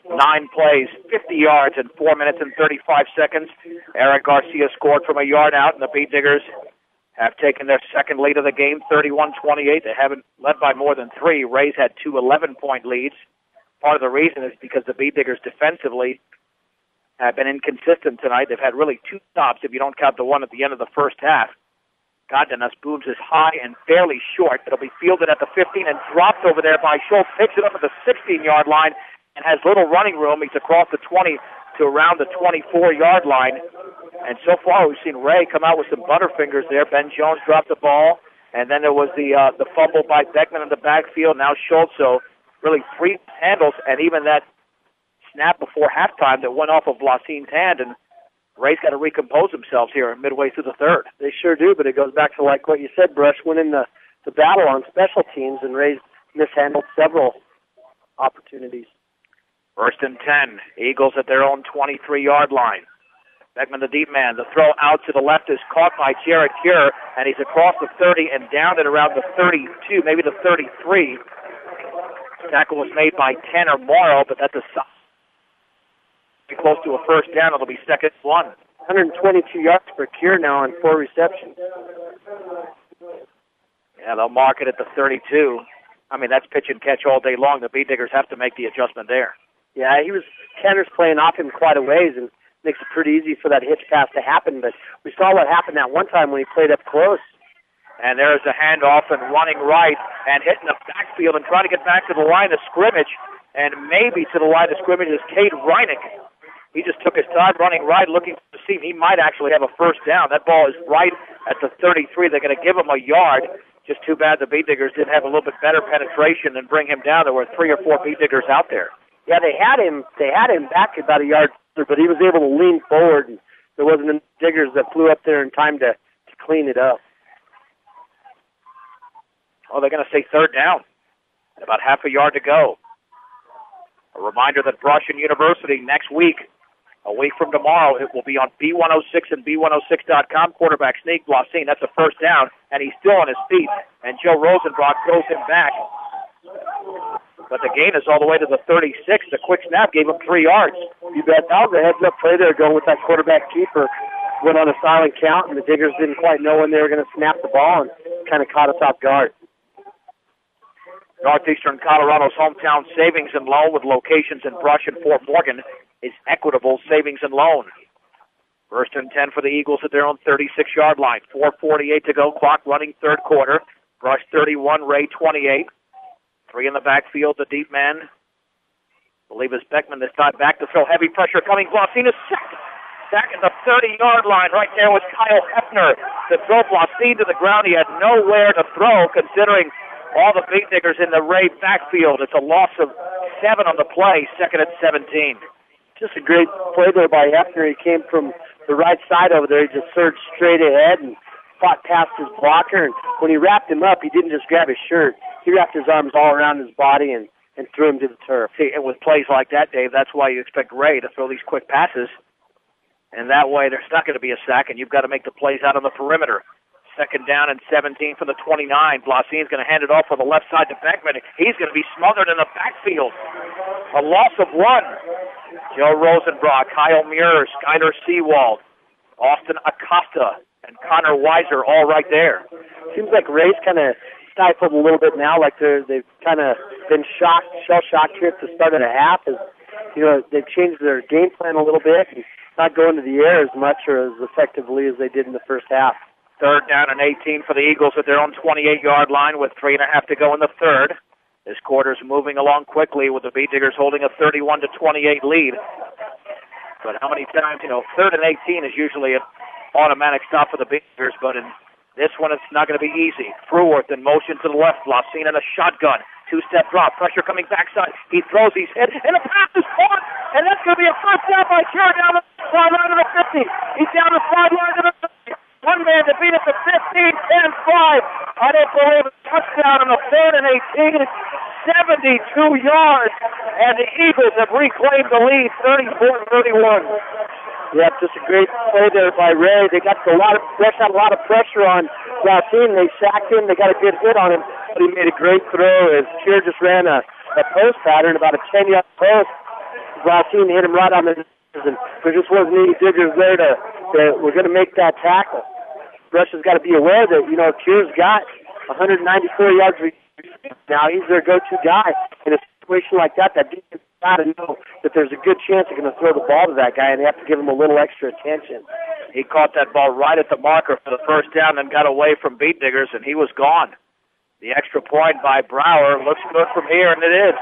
9 plays, 50 yards in 4 minutes and 35 seconds. Eric Garcia scored from a yard out, and the Beet Diggers have taken their second lead of the game, 31-28. They haven't led by more than 3. Rays had 2 11-point leads. Part of the reason is because the Beet Diggers defensively have been inconsistent tonight. They've had really 2 stops, if you don't count the one at the end of the first half. Goddenas booms is high and fairly short. It'll be fielded at the 15 and dropped over there by Schultz. Picks it up at the 16-yard line and has little running room. He's across the 20 to around the 24-yard line. And so far we've seen Wray come out with some butterfingers there. Ben Jones dropped the ball. And then there was the fumble by Beckman in the backfield. Now Schultz. So really 3 handles, and even that snap before halftime that went off of Vlasine's hand, and Ray's got to recompose themselves here midway through the third. They sure do, but it goes back to like what you said, Brush, winning the battle on special teams, and Ray's mishandled several opportunities. First and 10, Eagles at their own 23-yard line. Beckman, the deep man. The throw out to the left is caught by Jared Cure, and he's across the 30 and down at around the 32, maybe the 33. Tackle was made by 10 or Morrow, but that's close to a first down. It'll be second 1. 122 yards per Cure now on 4 receptions. Yeah, they'll mark it at the 32. I mean, that's pitch and catch all day long. The Beet Diggers have to make the adjustment there. Yeah, Kenner's playing off him quite a ways and makes it pretty easy for that hitch pass to happen, but we saw what happened that one time when he played up close. And there's a handoff and running right and hitting the backfield and trying to get back to the line of scrimmage. And maybe to the line of scrimmage is Cade Reinick. He just took his time running right, looking to see if he might actually have a first down. That ball is right at the 33. They're going to give him a yard. Just too bad the Beet Diggers didn't have a little bit better penetration and bring him down. There were 3 or 4 Beet Diggers out there. Yeah, they had him back about a yard, but he was able to lean forward, and there wasn't any Diggers that flew up there in time to clean it up. Oh, they're going to say third down. About half a yard to go. A reminder that Brushing University next week, a week from tomorrow, it will be on B106 and B106.com. Quarterback sneak, Blasine, that's a first down, and he's still on his feet. And Joe Rosenbrock throws him back. But the gain is all the way to the 36. The quick snap gave him 3 yards. You bet. That was a heads-up play there going with that quarterback keeper. Went on a silent count, and the Diggers didn't quite know when they were going to snap the ball and kind of caught us off guard. Northeastern Colorado's hometown savings and loan with locations in Brush and Fort Morgan is Equitable Savings and Loan. First and 10 for the Eagles at their own 36-yard line. 4:48 to go, clock running third quarter. Brush 31, Ray 28. 3 in the backfield, the deep man. I believe it's Beckman this time back to throw. Heavy pressure coming. Blasine is sacked. Back at the 30-yard line. Right there was Kyle Hefner to throw Blasine to the ground. He had nowhere to throw considering all the Beet Diggers in the Ray backfield. It's a loss of 7 on the play, second and 17. Just a great play there by Hefner. He came from the right side over there. He just surged straight ahead and fought past his blocker. And when he wrapped him up, he didn't just grab his shirt. He wrapped his arms all around his body and threw him to the turf. See, and with plays like that, Dave, that's why you expect Ray to throw these quick passes. And that way there's not going to be a sack, and you've got to make the plays out on the perimeter. Second down and 17 for the 29. Blasine's going to hand it off on the left side to Beckman. He's going to be smothered in the backfield. A loss of 1. Joe Rosenbrock, Kyle Muir, Skyler Seawald, Austin Acosta, and Connor Weiser all right there. Seems like Ray's kind of stifled a little bit now, like they've kind of been shell-shocked here at the start of the half. They've changed their game plan a little bit and not going to the air as much or as effectively as they did in the first half. Third down and 18 for the Eagles at their own 28-yard line with 3.5 to go in the third. This quarter's moving along quickly with the Beet Diggers holding a 31-28 lead. But how many times, third and 18 is usually an automatic stop for the Beet Diggers, but in this one it's not going to be easy. Fruworth in motion to the left, Blasine in a shotgun. 2-step drop, pressure coming backside. He throws his head, and a pass is caught, and that's going to be a first down by Cure down the sideline of the 50. He's down the sideline of the 50. One man to beat it to 15, 10, 5. I don't believe a touchdown on the third and 18. 72 yards, and the Eagles have reclaimed the lead, 34-31. Yeah, just a great play there by Ray. They got a lot of pressure on Blasine. They sacked him. They got a good hit on him, but he made a great throw as Cure just ran a post pattern, about a 10-yard post, Racine hit him right on the nose, and there just wasn't any diggers there that were going to make that tackle. Brush has got to be aware that, Keir's got 194 yards now. He's their go-to guy. In a situation like that defense got to know that there's a good chance they're going to throw the ball to that guy, and they have to give him a little extra attention. He caught that ball right at the marker for the first down and got away from beat diggers, and he was gone. The extra point by Brower looks good from here, and it is.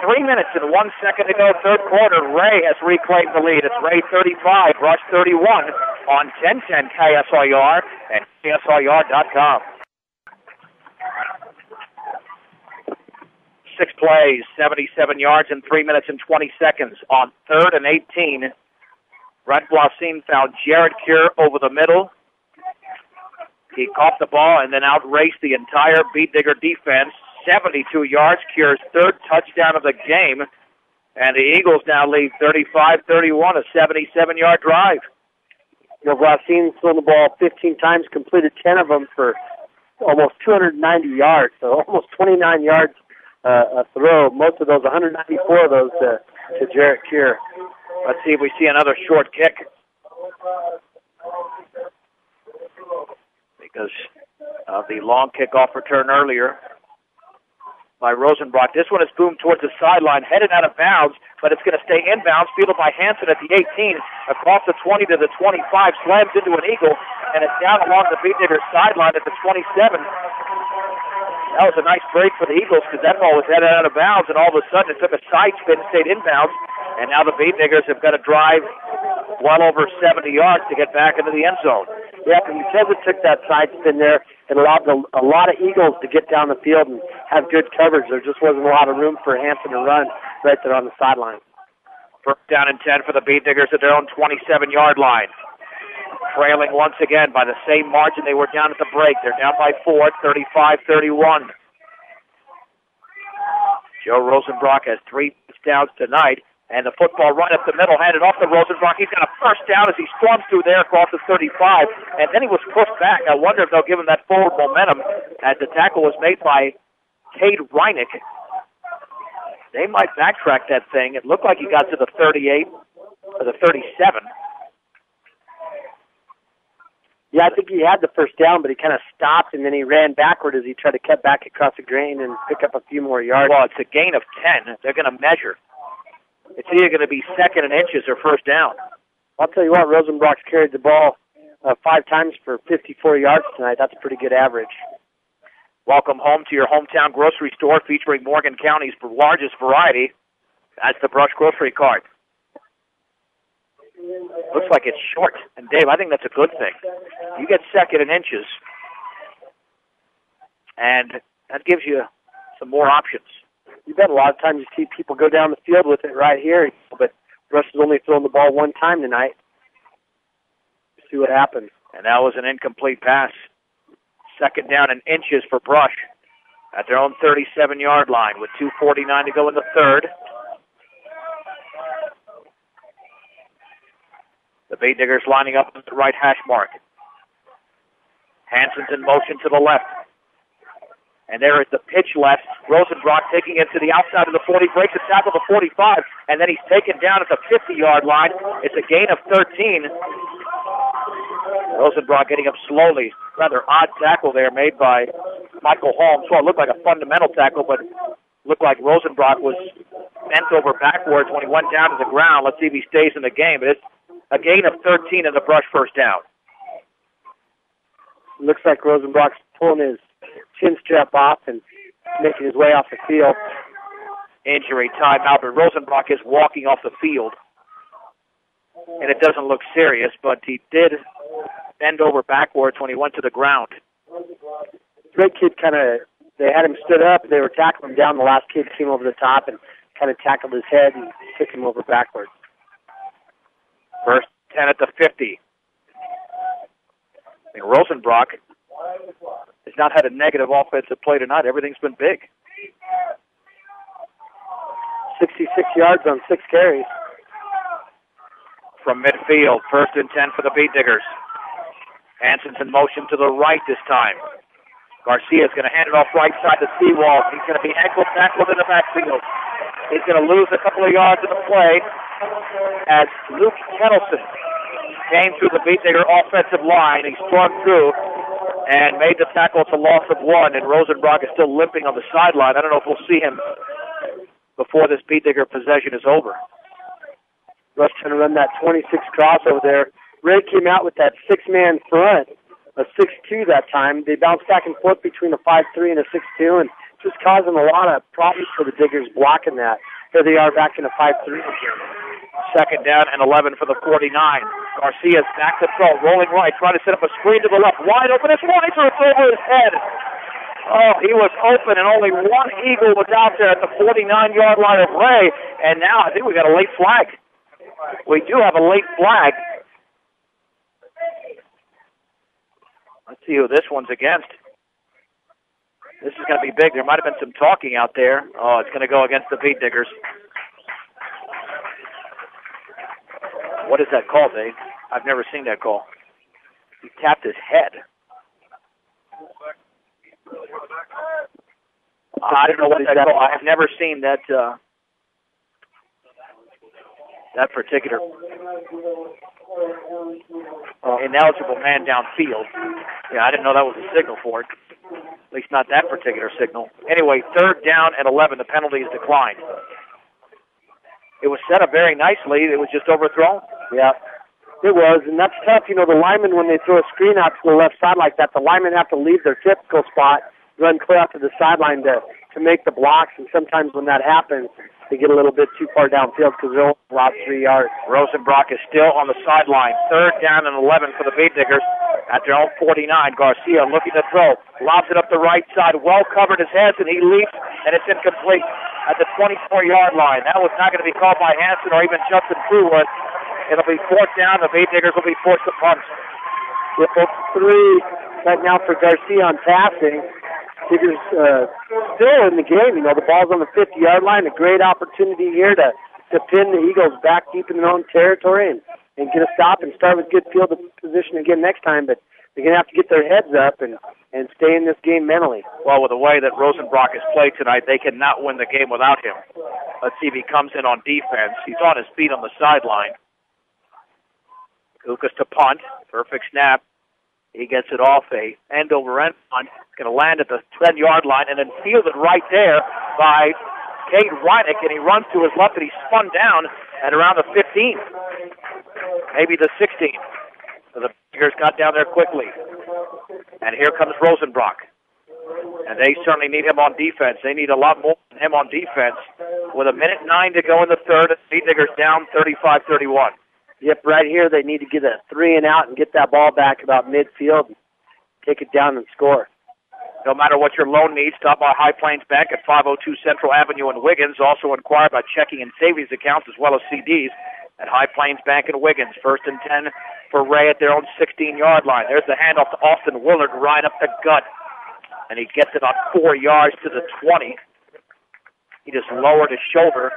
3 minutes and 1 second to go, third quarter. Wray has reclaimed the lead. It's Wray 35, Rush 31 on 1010 KSRR and KSRR.com. 6 plays, 77 yards in 3 minutes and 20 seconds. On 3rd and 18, Brent Blausin found Jared Keir over the middle. He caught the ball and then outraced the entire Beat Digger defense. 72 yards, Keir's third touchdown of the game. And the Eagles now lead 35-31, a 77-yard drive. Blausin's thrown the ball 15 times, completed 10 of them for almost 290 yards, so almost 29 yards a throw. Most of those, 194 of those to Jared Keir. Let's see if we see another short kick. Because of the long kickoff return earlier by Rosenbrock. This one is boomed towards the sideline, headed out of bounds, but it's going to stay inbounds, fielded by Hansen at the 18, across the 20 to the 25, slams into an Eagle, and it's down along the Beat Diggers sideline at the 27. That was a nice break for the Eagles because that ball was headed out of bounds, and all of a sudden it took a side spin, stayed inbounds, and now the Beat Diggers have got to drive well over 70 yards to get back into the end zone. Yeah, because it took that side spin there, it allowed a lot of Eagles to get down the field and have good coverage. There just wasn't a lot of room for Hansen to run right there on the sideline. First down and 10 for the Beat Diggers at their own 27-yard line. Trailing once again by the same margin they were down at the break. They're down by 4, 35-31. Joe Rosenbrock has 3 touchdowns tonight. And the football right up the middle, handed off to Rosenbrock. He's got a first down as he storms through there across the 35. And then he was pushed back. I wonder if they'll give him that forward momentum as the tackle was made by Cade Reinick. They might backtrack that thing. It looked like he got to the 38 or the 37. Yeah, I think he had the first down, but he kind of stopped, and then he ran backward as he tried to cut back across the grain and pick up a few more yards. Well, it's a gain of 10. They're going to measure. It's either going to be second and inches or first down. I'll tell you what, Rosenbrock's carried the ball 5 times for 54 yards tonight. That's a pretty good average. Welcome home to your hometown grocery store featuring Morgan County's largest variety. That's the Brush Grocery Cart. Looks like it's short. And, Dave, I think that's a good thing. You get second and inches, and that gives you some more options. You bet a lot of times you see people go down the field with it right here, but Rush has only thrown the ball 1 time tonight. See what happens. And that was an incomplete pass. Second down and inches for Brush at their own 37-yard line with 2:49 to go in the third. The Beat Diggers lining up at the right hash mark. Hansen's in motion to the left. And there is the pitch left. Rosenbrock taking it to the outside of the 40, breaks a tackle to 45, and then he's taken down at the 50-yard line. It's a gain of 13. Rosenbrock getting up slowly. Rather odd tackle there made by Michael Holmes. Well, it looked like a fundamental tackle, but looked like Rosenbrock was bent over backwards when he went down to the ground. Let's see if he stays in the game. But it's a gain of 13 in the Brush first down. Looks like Rosenbrock's pulling his chin strap off and making his way off the field. Injury timeout, but Rosenbrock is walking off the field. And it doesn't look serious, but he did bend over backwards when he went to the ground. Great kid they had him stood up, they were tackling him down. The last kid came over the top and kind of tackled his head and took him over backwards. First 10 at the 50. I think Rosenbrock has not had a negative offensive play tonight. Everything's been big. 66 yards on 6 carries. From midfield, first and 10 for the Beat Diggers. Hansen's in motion to the right this time. Garcia's going to hand it off right side to Seawald. He's going to be ankle tackled in the backfield. He's going to lose a couple of yards in the play as Luke Kettleson came through the Beat Digger offensive line. He stormed through and made the tackle. It's a loss of 1, and Rosenbrock is still limping on the sideline. I don't know if we'll see him before this Beat Digger possession is over. Rush trying to run that 26 crossover there. Wray came out with that 6-man front, a 6-2 that time. They bounced back and forth between a 5-3 and a 6-2, and just causing a lot of problems for the Diggers blocking that. Here they are back in a 5-3 again. Second down and 11 for the 49. Garcia's back to throw, rolling right, trying to set up a screen to the left. Wide open, it's one, it's over his head. Oh, he was open, and only one Eagle was out there at the 49-yard line of Wray, and now I think we got a late flag. We do have a late flag. Let's see who this one's against. This is going to be big. There might have been some talking out there. Oh, it's going to go against the Beat Diggers. What is that call, Dave? I've never seen that call. He tapped his head. I don't know what that call. I have never seen that that particular ineligible man downfield. Yeah, I didn't know that was a signal for it. At least not that particular signal. Anyway, third down and 11. The penalty is declined. It was set up very nicely. It was just overthrown. Yeah, it was, and that's tough. You know, the linemen, when they throw a screen out to the left side like that, the linemen have to leave their typical spot, run clear out to the sideline to make the blocks, and sometimes when that happens, they get a little bit too far downfield because they're only allowed 3 yards. Rosenbrock is still on the sideline. Third down and 11 for the Beat Diggers at their own 49. Garcia looking to throw. Lobs it up the right side. Well covered his head, and he leaps, and it's incomplete at the 24-yard line. That was not going to be called by Hanson or even Justin Truewood. It'll be fourth down. The Beat Diggers will be forced to punt. With 3 right now for Garcia on passing. Diggers still in the game. You know, the ball's on the 50-yard line. A great opportunity here to pin the Eagles back deep in their own territory and get a stop and start with good field position again next time. But they're going to have to get their heads up and stay in this game mentally. Well, with the way that Rosenbrock has played tonight, they cannot win the game without him. Let's see if he comes in on defense. He's on his feet on the sideline. Kukas to punt. Perfect snap. He gets it off a end-over-end punt. It's going to land at the 10-yard line and then fielded right there by Cade Reinick, and he runs to his left, and he spun down at around the 15, maybe the 16. So the Tigers got down there quickly. And here comes Rosenbrock. And they certainly need him on defense. They need a lot more than him on defense. With 1:09 to go in the third, the Tigers down 35-31. Yep, right here they need to get a 3 and out and get that ball back about midfield and take it down and score. No matter what your loan needs, stop by High Plains Bank at 502 Central Avenue in Wiggins. Also inquire about checking and savings accounts as well as CDs at High Plains Bank in Wiggins. First and 10 for Wray at their own 16-yard line. There's the handoff to Austin Willard right up the gut. And he gets it on 4 yards to the 20. He just lowered his shoulder.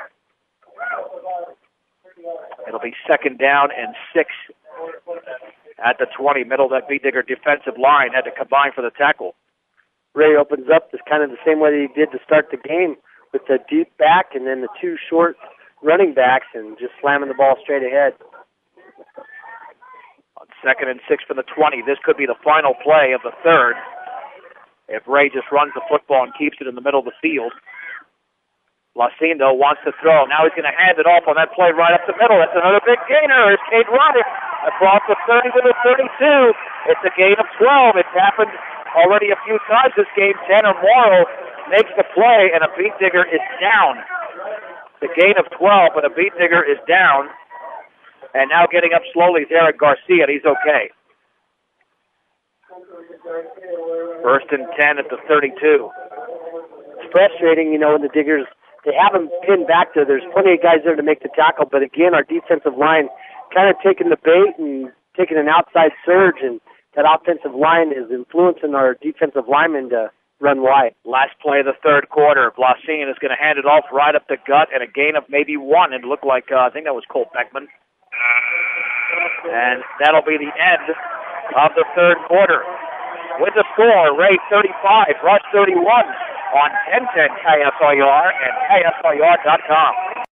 It'll be second down and 6 at the 20. Middle of that Beat Digger defensive line had to combine for the tackle. Wray opens up just kind of the same way that he did to start the game with the deep back and then the 2 short running backs and just slamming the ball straight ahead. On second and 6 from the 20. This could be the final play of the third if Wray just runs the football and keeps it in the middle of the field. Lacindo wants to throw. Now he's going to hand it off on that play right up the middle. That's another big gainer. It's Cade Reinick across the 30 to the 32. It's a gain of 12. It's happened already a few times this game. Tanner Morrow makes the play, and a Beat Digger is down. The gain of 12, but a Beat Digger is down. And now getting up slowly is Eric Garcia, and he's okay. First and 10 at the 32. It's frustrating, you know, when the Diggers, they have him pinned back there. There's plenty of guys there to make the tackle, but again, our defensive line kind of taking the bait and taking an outside surge, and that offensive line is influencing our defensive linemen to run wide. Last play of the third quarter. Blasien is going to hand it off right up the gut, and a gain of maybe 1. It looked like, I think that was Colt Beckman. And that'll be the end of the third quarter. with the score, Wray 35, Rush 31 on 1010 KSIR and KSIR.com.